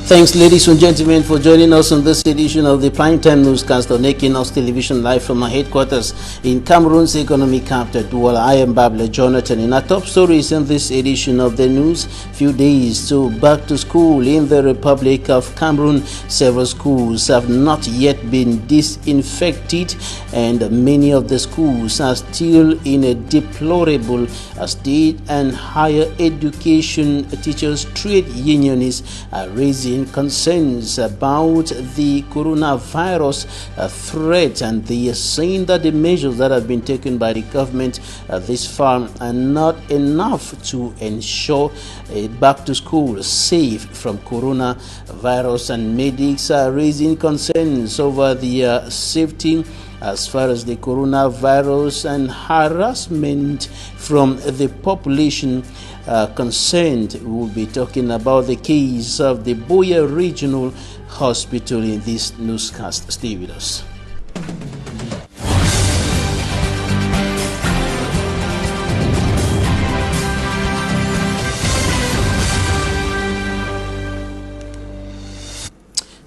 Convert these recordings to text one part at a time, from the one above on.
Thanks, ladies and gentlemen, for joining us on this edition of the Primetime Newscast on Equinoxe Television, live from our headquarters in Cameroon's economic capital, Douala. I am Bable Jonathan. In our top stories in this edition of the news, few days to back to school in the Republic of Cameroon. Several schools have not yet been disinfected, and many of the schools are still in a deplorable state, and higher education teachers trade unionists are raising concerns about the coronavirus threat, and they are saying that the measures that have been taken by the government this far are not enough to ensure a back to school safe from coronavirus, and medics are raising concerns over the safety as far as the coronavirus and harassment from the population concerned. We'll be talking about the case of the Buea Regional Hospital in this newscast. Stay with us.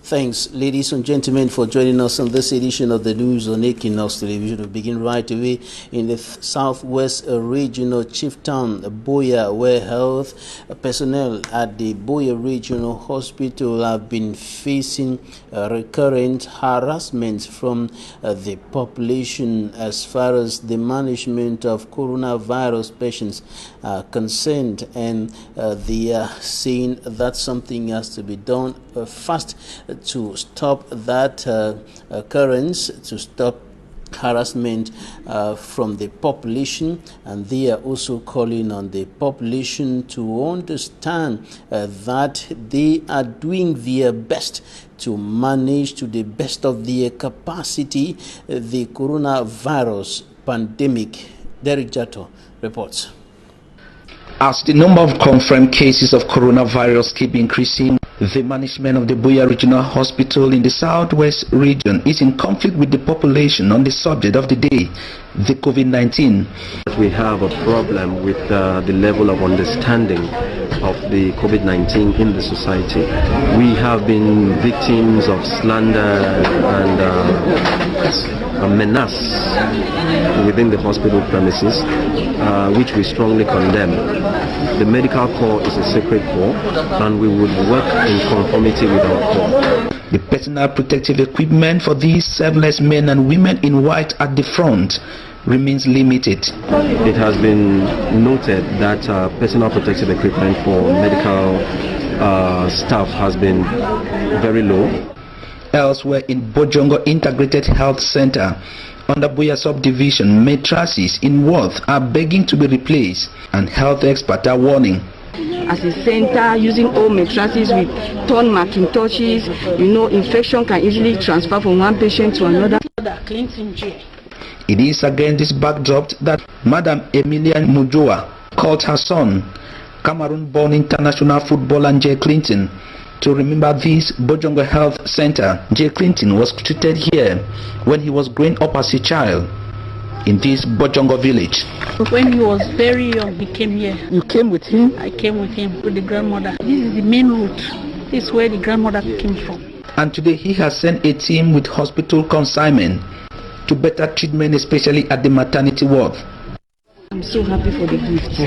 Thanks, ladies and gentlemen, for joining us on this edition of the news on Equinoxe Television. We begin right away in the Southwest Regional Chieftown, Buea, where health personnel at the Buea Regional Hospital have been facing recurrent harassment from the population as far as the management of coronavirus patients are concerned, and they are saying that something has to be done fast to stop that occurrence, to stop harassment from the population. And they are also calling on the population to understand that they are doing their best to manage to the best of their capacity the coronavirus pandemic. Derek Jato reports. As the number of confirmed cases of coronavirus keep increasing, the management of the Buea Regional Hospital in the Southwest region is in conflict with the population on the subject of the day, the COVID-19. We have a problem with the level of understanding of the COVID-19 in the society. We have been victims of slander and a menace within the hospital premises, which we strongly condemn. The medical corps is a sacred corps, and we would work in conformity with our corps. The personal protective equipment for these serverless men and women in white at the front remains limited. It has been noted that personal protective equipment for medical staff has been very low. Elsewhere in Bojongo Integrated Health Center, under Buea subdivision, mattresses in worth are begging to be replaced, and health experts are warning. As a center, using old mattresses with torn Macintoshes, infection can easily transfer from one patient to another. It is against this backdrop that Madam Emilia Mujoa called her son, Cameroon-born international footballer Jay Clinton, to remember this Bojongo Health Center. Jay Clinton was treated here when he was growing up as a child in this Bojongo village. When he was very young, he came here. You came with him? I came with him with the grandmother. This is the main route. This is where the grandmother came from. And today he has sent a team with hospital consignment to better treatment, especially at the maternity ward. I'm so happy for the gift.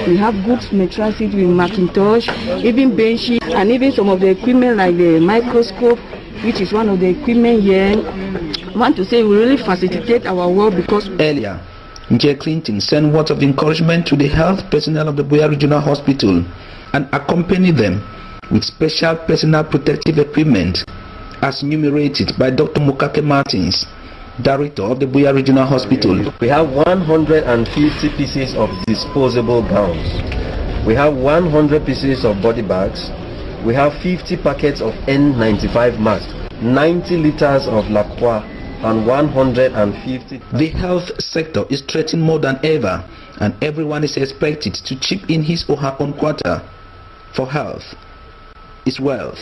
We have good mattresses with Macintosh, even benches, and even some of the equipment like the microscope, which is one of the equipment here. I want to say we really facilitate our work because earlier, Jay Clinton sent words of encouragement to the health personnel of the Buea Regional Hospital and accompanied them with special personal protective equipment as enumerated by Dr. Mukake Martins, Director of the Buea Regional Hospital. We have 150 pieces of disposable gowns. We have 100 pieces of body bags. We have 50 packets of N95 masks, 90 liters of La Croix, and 150. The health sector is threatened more than ever, and everyone is expected to chip in his or her own quarter, for health is wealth.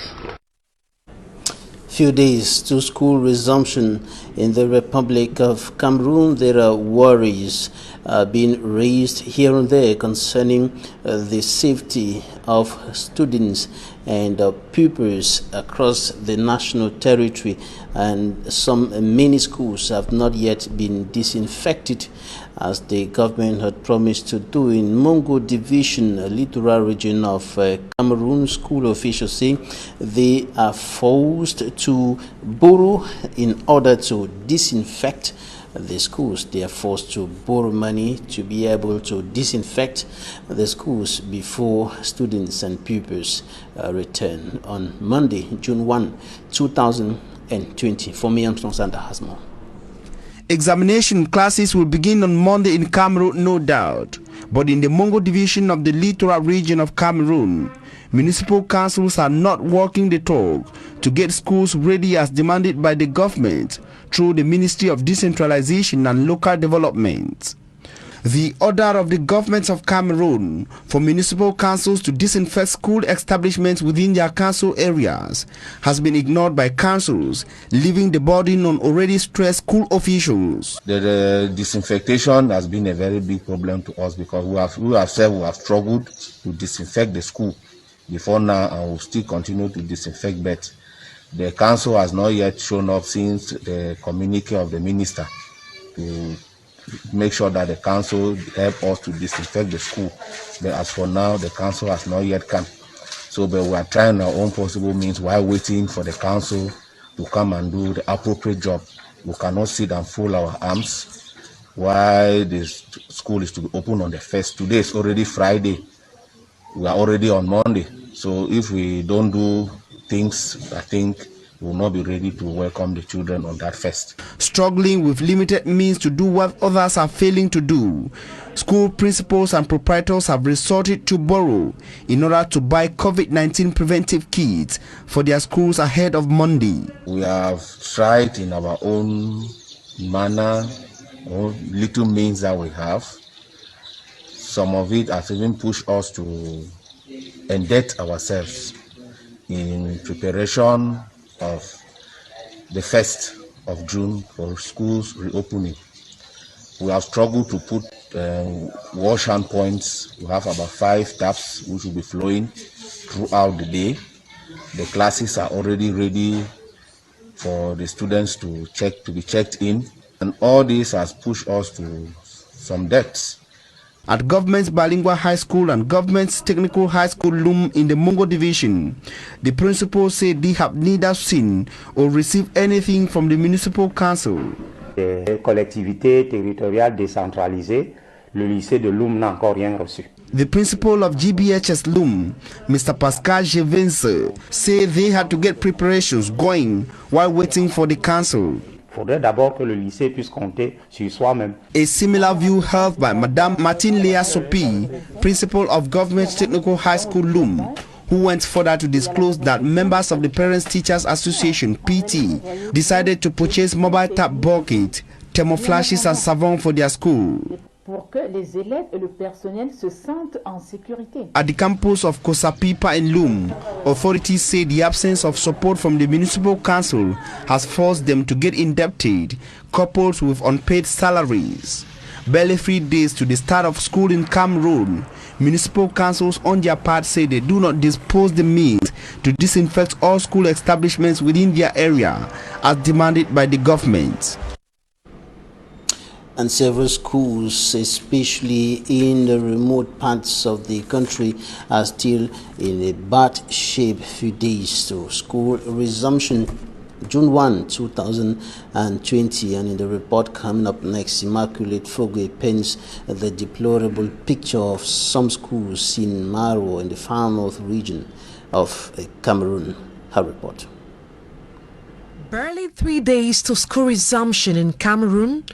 Few days to school resumption in the Republic of Cameroon, there are worries being raised here and there concerning the safety of students and pupils across the national territory, and some many schools have not yet been disinfected as the government had promised to do. In Mongo Division, a littoral region of Cameroon, school officials say they are forced to borrow in order to disinfect the schools. They are forced to borrow money to be able to disinfect the schools before students and pupils return on Monday, June 1, 2020. For me, I'm Sandra Hasmo. Examination classes will begin on Monday in Cameroon, no doubt. But in the Mongo division of the littoral region of Cameroon, municipal councils are not walking the talk to get schools ready as demanded by the government through the Ministry of Decentralization and Local Development. The order of the government of Cameroon for municipal councils to disinfect school establishments within their council areas has been ignored by councils, leaving the burden on already stressed school officials. The disinfection has been a very big problem to us because we have struggled to disinfect the school before now, and will still continue to disinfect, but the council has not yet shown up since the communique of the minister to make sure that the council help us to disinfect the school. But as for now, the council has not yet come. So, but we are trying our own possible means while waiting for the council to come and do the appropriate job. We cannot sit and fold our arms while the school is to be open on the 1st. Today is already Friday. We are already on Monday. So if we don't do things, I think we will not be ready to welcome the children on that 1st. Struggling with limited means to do what others are failing to do, school principals and proprietors have resorted to borrow in order to buy COVID-19 preventive kits for their schools ahead of Monday. We have tried in our own manner, or little means that we have. Some of it has even pushed us to indebt ourselves in preparation of the 1st of June for schools reopening. We have struggled to put wash hand points. We have about 5 taps which will be flowing throughout the day. The classes are already ready for the students to be checked in, and all this has pushed us to some debts. At Government's Bilingual High School and Government's Technical High School Loom in the Mongo Division, the principals say they have neither seen or received anything from the municipal council. Des collectivités territoriales décentralisées, le lycée de Loom n'a encore rien reçu. The principal of GBHS Loom, Mr. Pascal Jevense, say they had to get preparations going while waiting for the council. Il faudrait d'abord que le lycée puisse compter sur soi-même. A similar view held by Madame Martine Lea Sopi, principal of Government Technical High School Loom, who went further to disclose that members of the Parents Teachers Association (PT) decided to purchase mobile tap bucket, thermoflashes and savon for their school. Pour que les élèves et le personnel se sentent en sécurité. At the campus of Kosapipa in Loom, authorities say the absence of support from the municipal council has forced them to get indebted, coupled with unpaid salaries. Barely 3 days to the start of school in Cameroon, municipal councils on their part say they do not dispose the means to disinfect all school establishments within their area, as demanded by the government. And several schools, especially in the remote parts of the country, are still in a bad shape. Few days to school resumption, June 1, 2020. And in the report coming up next, Immaculate Fogwe paints the deplorable picture of some schools in Maro in the far north region of Cameroon. Her report. Barely 3 days to school resumption in Cameroon,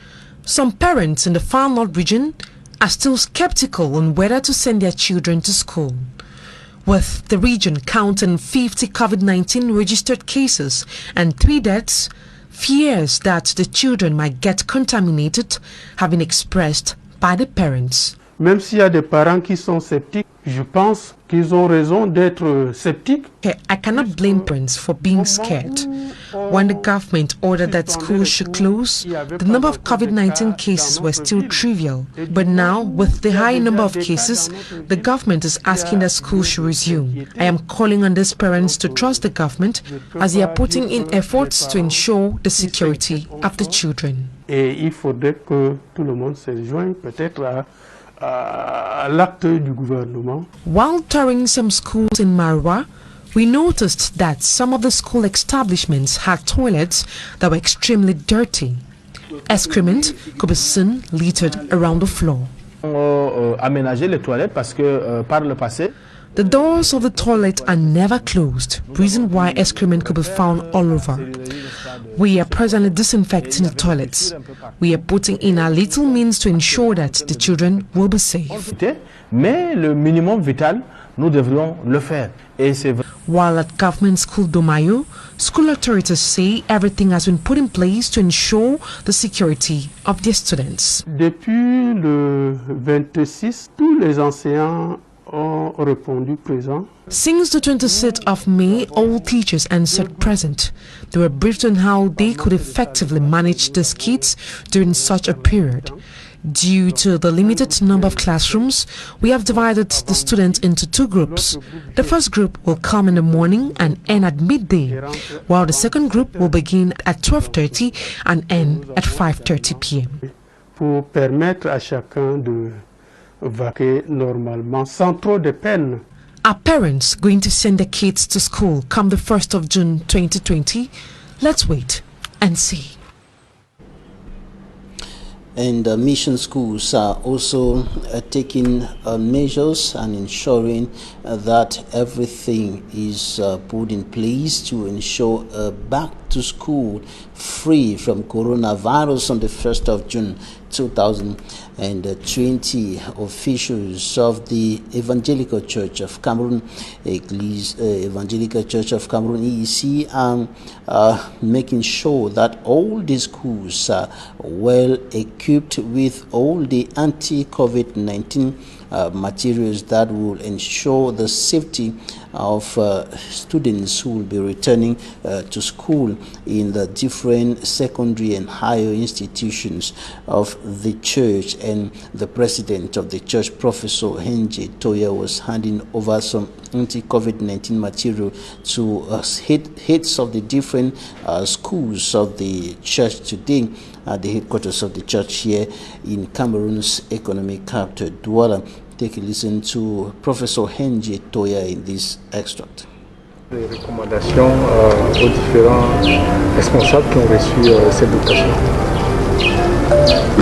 some parents in the far north region are still skeptical on whether to send their children to school. With the region counting 50 COVID-19 registered cases and 3 deaths, fears that the children might get contaminated have been expressed by the parents. Même s'il y a des parents qui sont sceptiques, je pense qu'ils ont raison d'être sceptiques. I cannot blame parents for being scared. When the government ordered that schools should close, the number of COVID-19 cases were still trivial. But now, with the high number of cases, the government is asking that schools should resume. I am calling on these parents to trust the government as they are putting in efforts to ensure the security of the children. Et il faudrait que tout le monde se rejoigne peut-être à l'acte du gouvernement. While touring some schools in Marwa, we noticed that some of the school establishments had toilets that were extremely dirty. Excrement could be seen littered around the floor. Aménager les toilettes parce que par le passé, the doors of the toilet are never closed, reason why excrement could be found all over. We are presently disinfecting the toilets. We are putting in our little means to ensure that the children will be safe. Mais le minimum vital, nous devrions le faire. While at government school Domayo, school authorities say everything has been put in place to ensure the security of their students. Depuis le 26, tous les enseignants ont répondu présent. Since the 26th of May, all teachers answered present. They were briefed on how they could effectively manage these kids during such a period. Due to the limited number of classrooms, we have divided the students into two groups. The first group will come in the morning and end at midday, while the second group will begin at 12:30 and end at 5:30 p.m. Pour permettre à chacun de vaquer normalement sans trop de peine. Are parents going to send their kids to school come the 1st of June 2020? Let's wait and see. And mission schools are also taking measures and ensuring that everything is put in place to ensure back to school free from coronavirus on the 1st of June 2020. Officials of the Evangelical Church of Cameroon, Evangelical Church of Cameroon EEC, are making sure that all the schools are well equipped with all the anti-COVID-19 materials that will ensure the safety of students who will be returning to school in the different secondary and higher institutions of the church. And the president of the church, Professor Henji Toya, was handing over some anti-COVID-19 material to heads of the different schools of the church today at the headquarters of the church here in Cameroon's economic capital, Douala. Take a listen to Professor Henji Toya in this extract. Des recommandations aux différents responsables qui ont reçu cette dotation.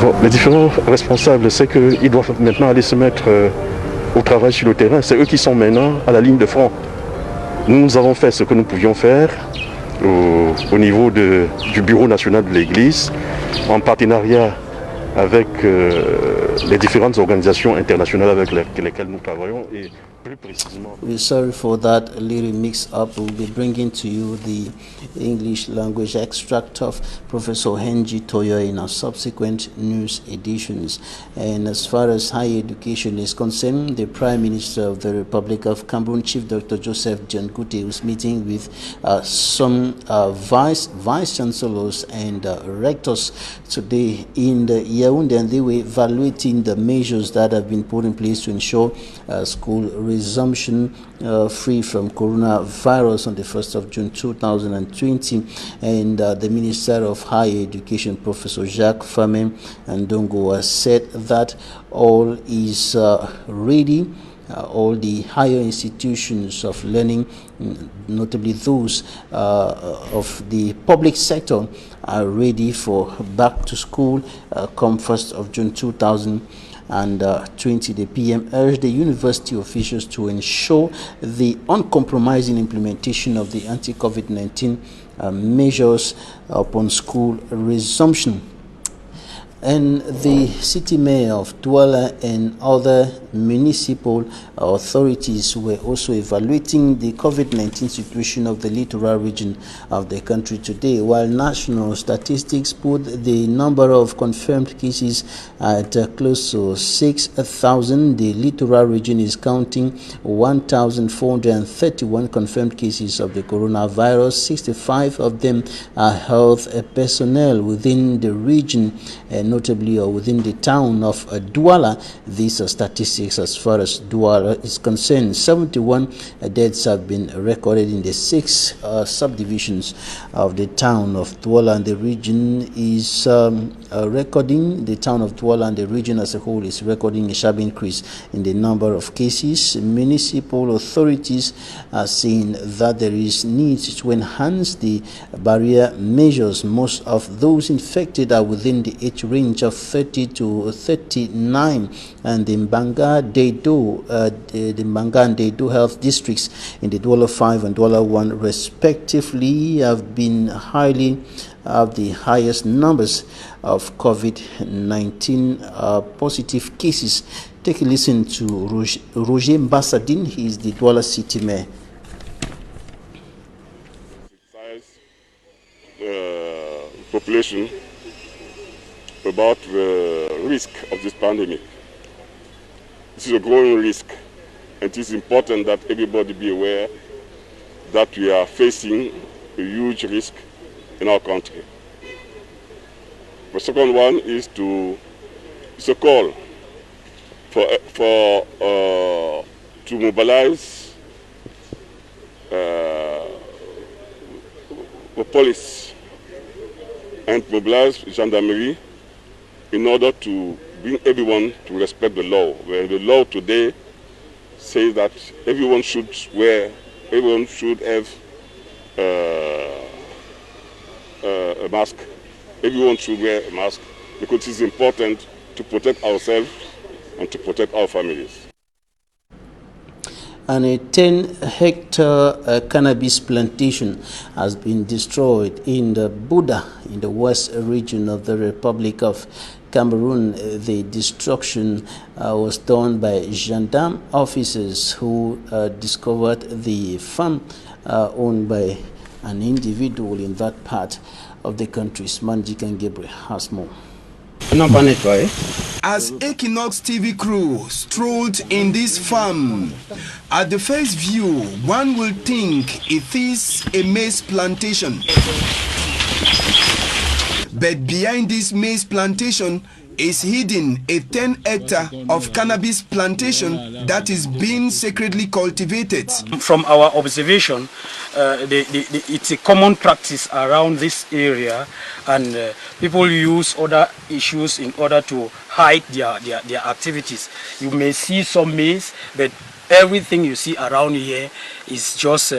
Bon, les différents responsables, c'est qu'ils doivent maintenant aller se mettre au travail sur le terrain. C'est eux qui sont maintenant à la ligne de front. Nous avons fait ce que nous pouvions faire au niveau du bureau national de l'Église, en partenariat avec les différentes organisations internationales avec lesquelles nous travaillons. Et plus précisément... We're sorry for that little mix-up. We'll be bringing to you the English language extract of Professor Henji Toya in our subsequent news editions. And as far as higher education is concerned, the Prime Minister of the Republic of Cameroon, Chief Dr. Joseph John Kute, was meeting with some vice chancellors and rectors today in the Yaoundé, and they were evaluating the measures that have been put in place to ensure school resumption free from coronavirus on the 1st of June 2020. And the Minister of Higher Education, Professor Jacques Famen Ndongo, has said that all is ready. All the higher institutions of learning, notably those of the public sector, are ready for back to school come 1st of June 2020. The PM urged the university officials to ensure the uncompromising implementation of the anti-COVID-19 measures upon school resumption. And the city mayor of Douala and other municipal authorities were also evaluating the COVID-19 situation of the littoral region of the country today, while national statistics put the number of confirmed cases at close to 6,000. The littoral region is counting 1,431 confirmed cases of the coronavirus. 65 of them are health personnel within the region, notably within the town of Douala. These are statistics as far as Douala is concerned. 71 deaths have been recorded in the 6 subdivisions of the town of Douala, and the region is the town of Douala and the region as a whole is recording a sharp increase in the number of cases. Municipal authorities are saying that there is need to enhance the barrier measures. Most of those infected are within the age range of 30 to 39, and the Mbanga and Dedo health districts in the Douala 5 and Douala 1 respectively have been the highest numbers of COVID-19 positive cases. Take a listen to Roger Mbassadine. He is the Douala city mayor. Population about the risk of this pandemic. This is a growing risk, and it is important that everybody be aware that we are facing a huge risk in our country. The second one is it's a call to mobilize the police and mobilize gendarmerie in order to bring everyone to respect the law. Where the law today says that everyone should have a mask. Everyone should wear a mask because it is important to protect ourselves and to protect our families. And a 10-hectare cannabis plantation has been destroyed in the Buda, in the west region of the Republic of Cameroon. The destruction was done by gendarme officers who discovered the farm owned by an individual in that part of the country. Manjik and Gabriel has more. As Équinoxe TV crew strolled in this farm, at the first view, one will think it is a maize plantation. But behind this maize plantation is hidden a 10-hectare of cannabis plantation that is being secretly cultivated. From our observation, it's a common practice around this area, and people use other issues in order to hide their activities. You may see some maize, but everything you see around here is just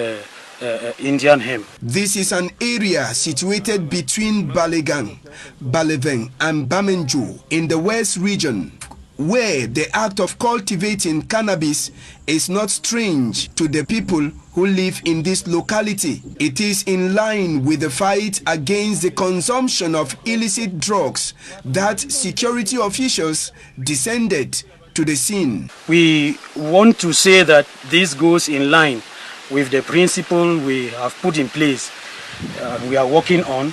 Indian hemp. This is an area situated between Balegang, Baleveng and Bamenju in the west region, where the act of cultivating cannabis is not strange to the people who live in this locality. It is in line with the fight against the consumption of illicit drugs that security officials descended to the scene. We want to say that this goes in line with the principle we have put in place, we are working on,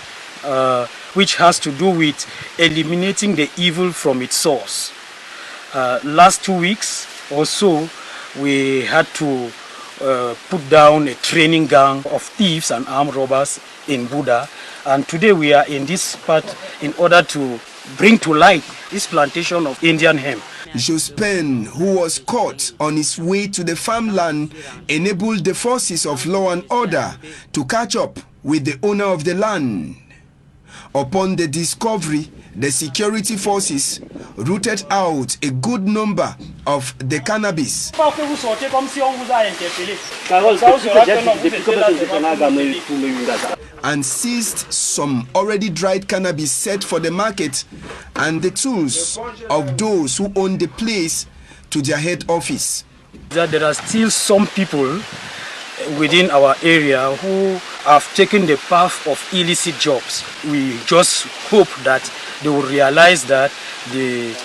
which has to do with eliminating the evil from its source. Last 2 weeks or so, we had to put down a training gang of thieves and armed robbers in Buda, and today we are in this part in order to bring to light this plantation of Indian hemp. Jospin, who was caught on his way to the farmland, enabled the forces of law and order to catch up with the owner of the land. Upon the discovery, the security forces rooted out a good number of the cannabis and seized some already dried cannabis set for the market and the tools of those who own the place to their head office. There are still some people within our area who have taken the path of illicit jobs. We just hope that they will realize that they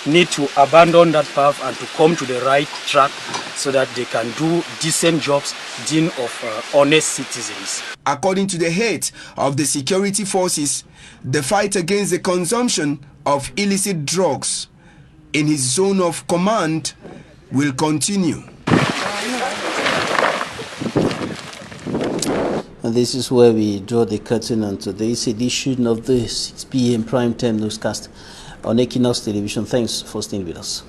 need to abandon that path and to come to the right track so that they can do decent jobs deemed of honest citizens. According to the head of the security forces, the fight against the consumption of illicit drugs in his zone of command will continue. And this is where we draw the curtain on today's edition of the 6 p.m. Primetime Newscast on Equinoxe Television. Thanks for staying with us.